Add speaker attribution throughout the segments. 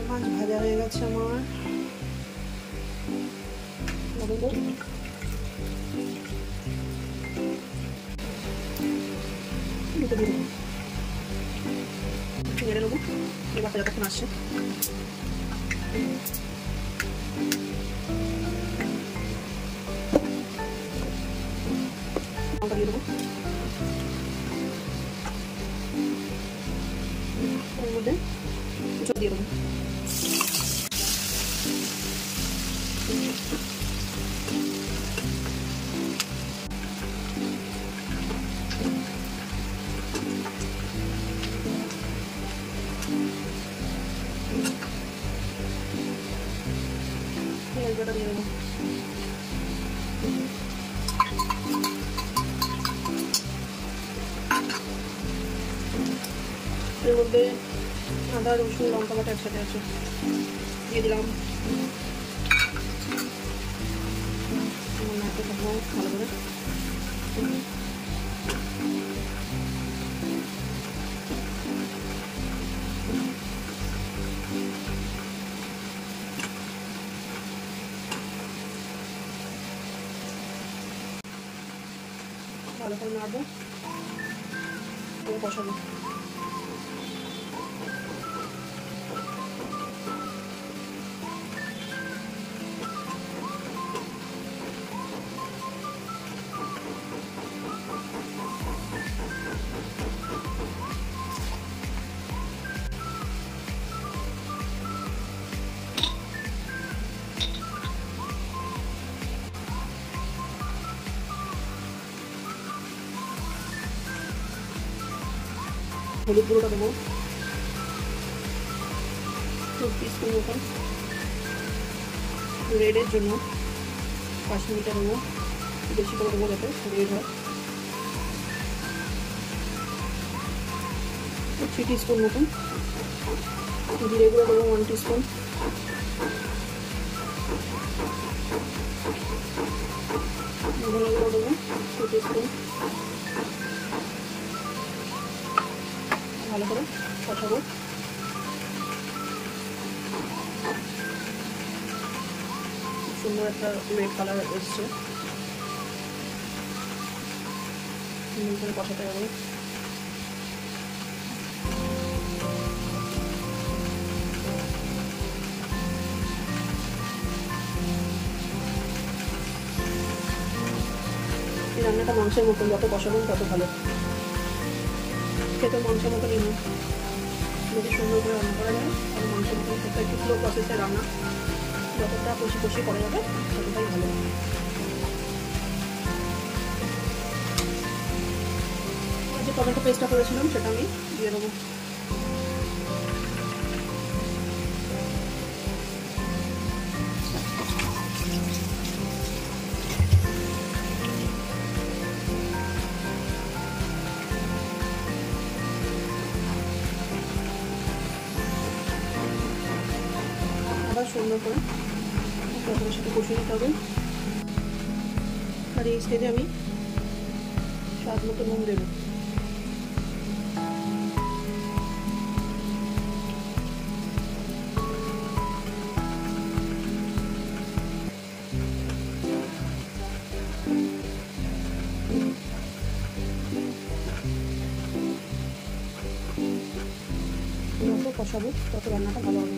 Speaker 1: মাছ ভাজা হয়ে গেছে আমার। দুটো দিয়ে দেবো, নেড়ে নেবো এবারটা যতক্ষণ আসছে। লঙ্কা দিয়ে দেবো, এর মধ্যে চোখ দিয়ে দেবো। পেঁয়াজ বাটা দিয়ে দেবো, এর মধ্যে আদা রসুন লঙ্কা বাটা একসাথে আছে দিয়ে দিলাম। নাড়তে থাকবো ভালো করে। ভালো করে নাড়বো, কষাবো। হলুদ গুঁড়োটা দেবো 2 টিস্পুন মতন, রেডের জন্য কাশ্মীরিটা দেবো বেশি করে দেবো যাতে রেড হয়। 3 টিস্পুন মতন জিরে গুঁড়ো দেবো 1 টিস্পুন, ধনে গুঁড়ো দেবো 2 টিস্পুন। ভালো করে কষাবো। সুন্দর একটা রেড কালার এসছে, সুন্দর করে কষাতে হবে। এই রান্নাটা মাংসের মতন, যত কষাবো তত ভালো, খেতে মাংসের মতনই হয়। যদি সুন্দর করে রান্না করা যায় তাহলে মাংসের মতন খেতে। একটু স্লো প্রসেসে রান্না, যতটা কষি কষি করা যাবে ততটাই ভালো। যে টমেটো পেস্টটা করেছিলাম সেটা আমি দিয়ে দেবো। আবার সুন্দর করে টমেটোর সাথে কষিয়ে নিতে হবে। আর এই স্টেজে আমি স্বাদ মতো নুন দেবো। যত কষাবো তত রান্নাটা ভালো হবে।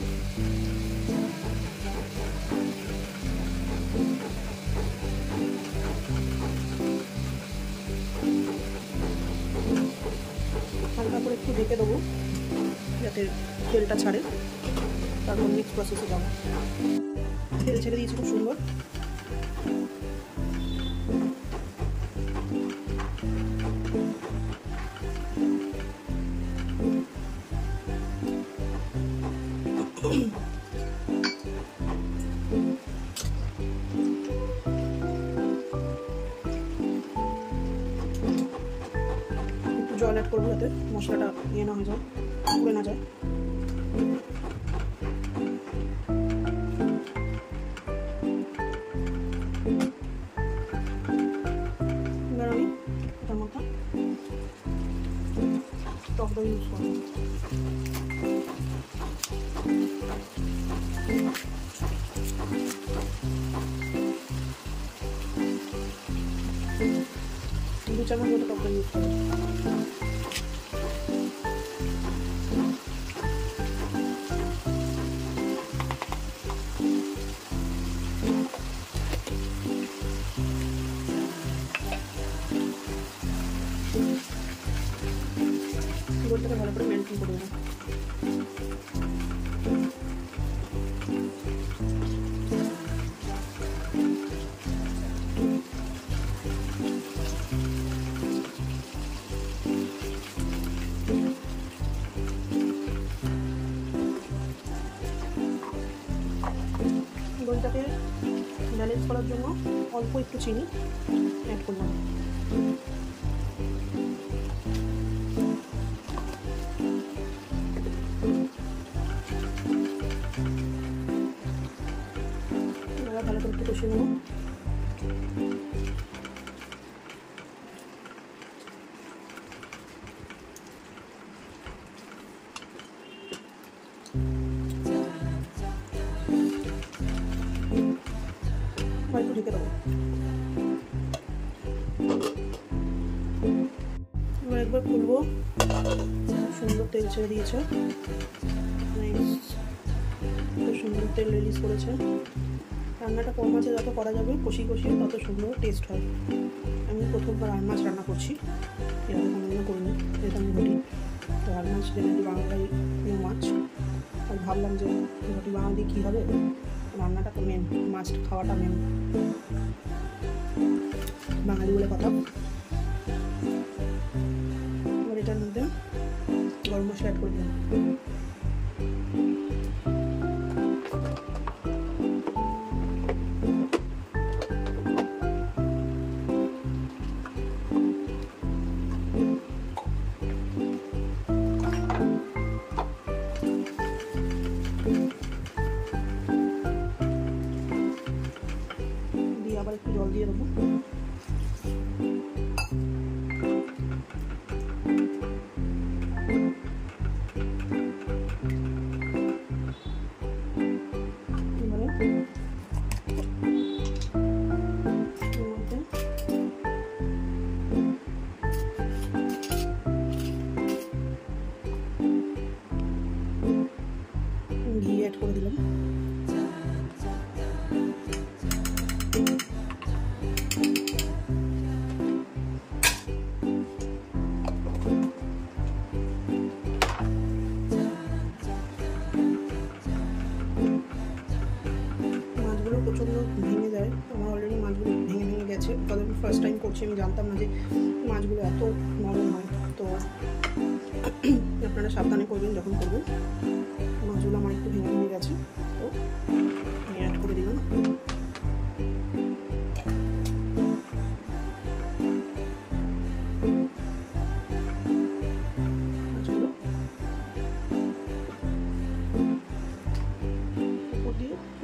Speaker 1: হালকা করে একটু ঢেকে দেবো যাতে তেলটা ছাড়ে, তারপর নেক্সট প্রসেসে যাবো। তেল ছেড়ে দিয়েছি খুব সুন্দর। জল অ্যাড করবো যাতে মশলাটা ইয়ে না হয়ে যায়, পুড়ে না যায়। এবার আমি এটার মধ্যে টক দই ইউজ করবো। চামচ মতো টক দই ইউজ করবো। গোলটাকে ভালো করে মেনটেন করে দেবো। গোলটাকে ব্যালেন্স করার জন্য অল্প একটু চিনি অ্যাড করলাম। ভালো করে একটু কষিয়ে নেব। একটু ঢেকে দেবো। এবার একবার খুলবো। সুন্দর তেল ছেড়ে দিয়েছে, খুব সুন্দর তেল রিলিজ করেছে। রান্নাটা কম মাছে যত করা যাবে কষিয়ে কষিয়ে তত সুন্দর টেস্ট হয়। আমি প্রথমবার আর মাছ রান্না করছি, এরকম কোনোদিনও করিনি, যেহেতু আমি ঘটি। তো আর মাছ জেনারেলি বাংলায় প্রিয় মাছ, আর ভাবলাম যে ঘটি বানালে কী হবে, রান্নাটা তো মেন, মাছ খাওয়াটা মেন, বাঙালি বলে কথা। এবার এটার মধ্যে গরম মশলা অ্যাড করে দিলাম। আবার একটু জল দিয়ে দেবো। ঘি অ্যাড করে দিলাম। মাছগুলো প্রচণ্ড ভেঙে যায়, আমার অলরেডি মাছগুলো ভেঙে গেছে। তবে আমি ফার্স্ট টাইম করছি, আমি জানতাম না যে মাছগুলো এত নরম হয়। তো আপনারা সাবধানে করবেন যখন করবেন। মাছগুলো আমার একটু ভেঙে গেছে, তো আমি অ্যাড করে দিলাম।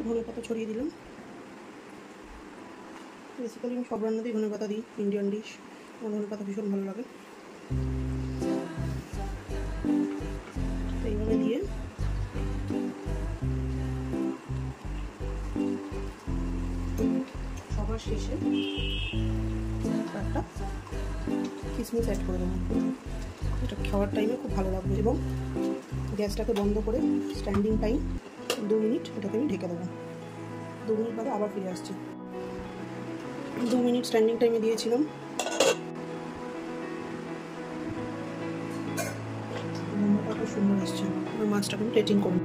Speaker 1: ধনে পাতা ছড়িয়ে দিলাম। বেসিক্যালি আমি সব রান্নাতেই ধনে পাতা দিই, ইন্ডিয়ান ডিশ, আমার ধনে পাতা ভীষণ ভালো লাগে। এইভাবে দিয়ে সবার শেষে একটা কিশমিশ অ্যাড করে দেবো। এটা খাওয়ার টাইমে খুব ভালো লাগবে। এবং গ্যাসটাকে বন্ধ করে স্ট্যান্ডিং টাইম 2 মিনিট এটাকে আমি ঢেকে দেবো। 2 মিনিট বাদে আবার ফিরে আসছি। 2 মিনিট স্ট্যান্ডিং টাইমে দিয়েছিলাম। খুব সুন্দর আসছে। মাছটাকে আমি প্লেটিং করব।